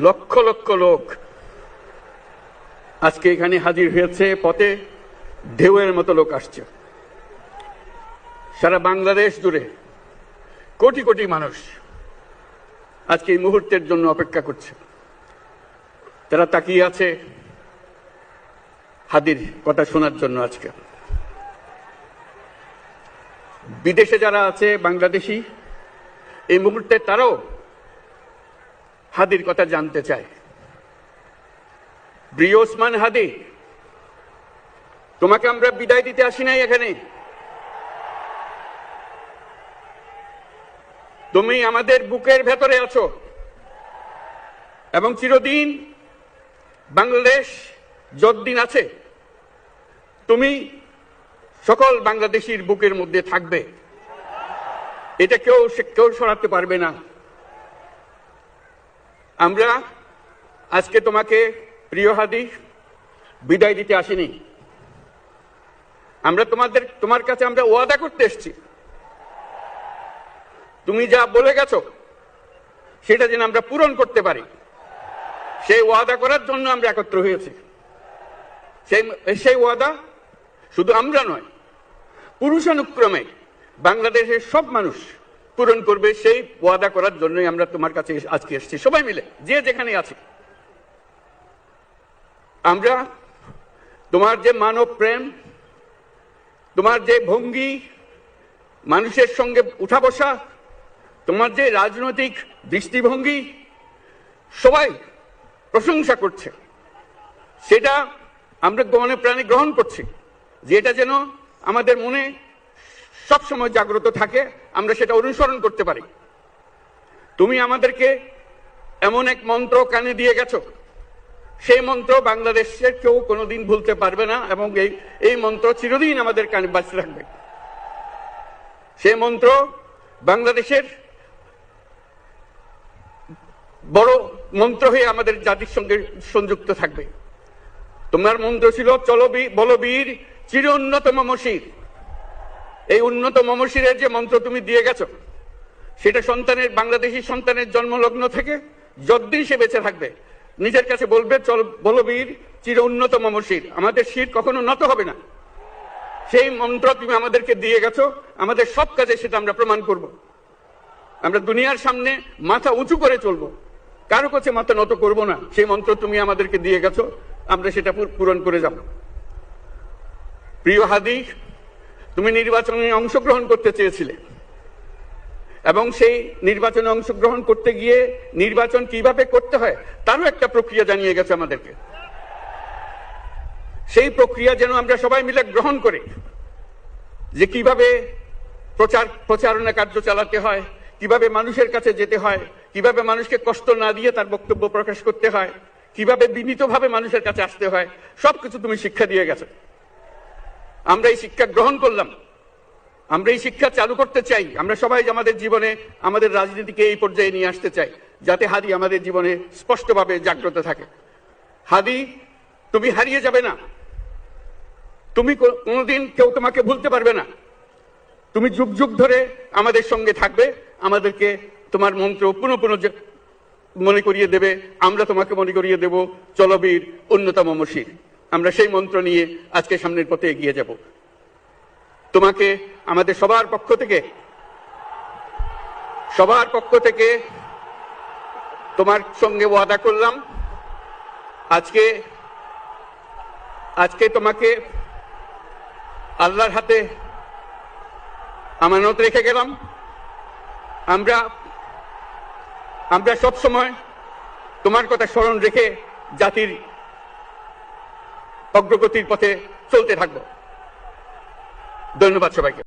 লক্ষ লক্ষ লোক আজকে এখানে হাজির হয়েছে। পথে ঢেউয়ের মতো লোক আসছে। সারা বাংলাদেশ জুড়ে কোটি কোটি মানুষ আজকে এই মুহূর্তের জন্য অপেক্ষা করছে। তারা তাকিয়ে আছে হাদির কথা শোনার জন্য। আজকে বিদেশে যারা আছে বাংলাদেশি, এই মুহূর্তে তারাও হাদির কথা জানতে চায়। প্রিয় ওসমান হাদি, তোমাকে আমরা বিদায় দিতে আসি নাই এখানে। তুমি আমাদের বুকের ভেতরে আছো এবং চিরদিন বাংলাদেশ যতদিন আছে তুমি সকল বাংলাদেশির বুকের মধ্যে থাকবে। এটা কেউ সরাতে পারবে না। আমরা আজকে তোমাকে প্রিয় হাদি বিদায় দিতে আসিনি। আমরা তোমার কাছে আমরা ওয়াদা করতে এসেছি। তুমি যা বলে গেছো সেটা যেন আমরা পূরণ করতে পারি, সেই ওয়াদা করার জন্য আমরা একত্র হয়েছি। সেই ওয়াদা শুধু আমরা নয়, পুরুষানুক্রমে বাংলাদেশের সব মানুষ পূরণ করবে। সেই ওয়াদা করার জন্যই আমরা তোমার কাছে আজকে এসেছি, সবাই মিলে যে যেখানে আছি। আমরা তোমার যে মানব প্রেম, তোমার যে ভঙ্গি, মানুষের সঙ্গে উঠা বসা, তোমার যে রাজনৈতিক দৃষ্টিভঙ্গি, সবাই প্রশংসা করছে। সেটা আমরা মনে প্রাণে গ্রহণ করছি, যেটা যেন আমাদের মনে সবসময় জাগ্রত থাকে, আমরা সেটা অনুসরণ করতে পারি। তুমি আমাদেরকে এমন এক মন্ত্র কানে দিয়ে গেছো, সেই মন্ত্র বাংলাদেশের কেউ কোনোদিন ভুলতে পারবে না এবং এই মন্ত্র চিরদিন আমাদের কানে বাঁচতে থাকবে। সেই মন্ত্র বাংলাদেশের বড় মন্ত্র হয়ে আমাদের জাতির সঙ্গে সংযুক্ত থাকবে। তোমার মন্ত্র ছিল চলো বলবীর চির উন্নতম মশির। এই উন্নত মমশিরের যে মন্ত্র তুমি দিয়ে গেছো, সেটা বাংলাদেশি সন্তানের জন্মলগ্ন থেকে যতদিন সে বেঁচে থাকবে নিজের কাছে বলবে চল বলবীর চির উন্নত মমশির, আমাদের শির কখনো নত হবে না। সেই মন্ত্র তুমি আমাদেরকে দিয়ে গেছো, আমাদের সব কাজে সেটা আমরা প্রমাণ করব। আমরা দুনিয়ার সামনে মাথা উঁচু করে চলবো, কারো কাছে মাথা নত করব না। সেই মন্ত্র তুমি আমাদেরকে দিয়ে গেছো, আমরা সেটা পূরণ করে যাব। প্রিয় হাদি, তুমি নির্বাচনে অংশগ্রহণ করতে চেয়েছিলে এবং সেই নির্বাচনে অংশগ্রহণ করতে গিয়ে নির্বাচন কিভাবে করতে হয় তারও একটা প্রক্রিয়া জানিয়ে গেছে আমাদেরকে। সেই প্রক্রিয়া যেন আমরা সবাই মিলে গ্রহণ করি, যে কিভাবে প্রচারণা কার্য চালাতে হয়, কিভাবে মানুষের কাছে যেতে হয়, কিভাবে মানুষকে কষ্ট না দিয়ে তার বক্তব্য প্রকাশ করতে হয়, কিভাবে বিনীতভাবে মানুষের কাছে আসতে হয়, সবকিছু তুমি শিক্ষা দিয়ে গেছো। আমরা এই শিক্ষা গ্রহণ করলাম, আমরা এই শিক্ষা চালু করতে চাই। আমরা সবাই আমাদের জীবনে আমাদের রাজনীতিকে এই পর্যায়ে নিয়ে আসতে চাই, যাতে হাদি আমাদের জীবনে স্পষ্টভাবে জাগ্রত থাকে। হাদি, তুমি হারিয়ে যাবে না। তুমি কোনোদিন কেউ তোমাকে ভুলতে পারবে না। তুমি যুগ যুগ ধরে আমাদের সঙ্গে থাকবে, আমাদেরকে তোমার মন্ত্র পুনঃ পুনঃ মনে করিয়ে দেবে। আমরা তোমাকে মনে করিয়ে দেব চলবীর উন্নতম মশির। আমরা সেই মন্ত্র নিয়ে আজকে সামনের পথে এগিয়ে যাব। তোমাকে আমাদের সবার পক্ষ থেকে তোমার সঙ্গে ওয়াদা করলাম, আজকে তোমাকে আল্লাহর হাতে আমানত রেখে গেলাম। আমরা সব সময় তোমার কথা স্মরণ রেখে জাতির অগ্রগতির পথে চলতে থাকবো। ধন্যবাদ সবাইকে।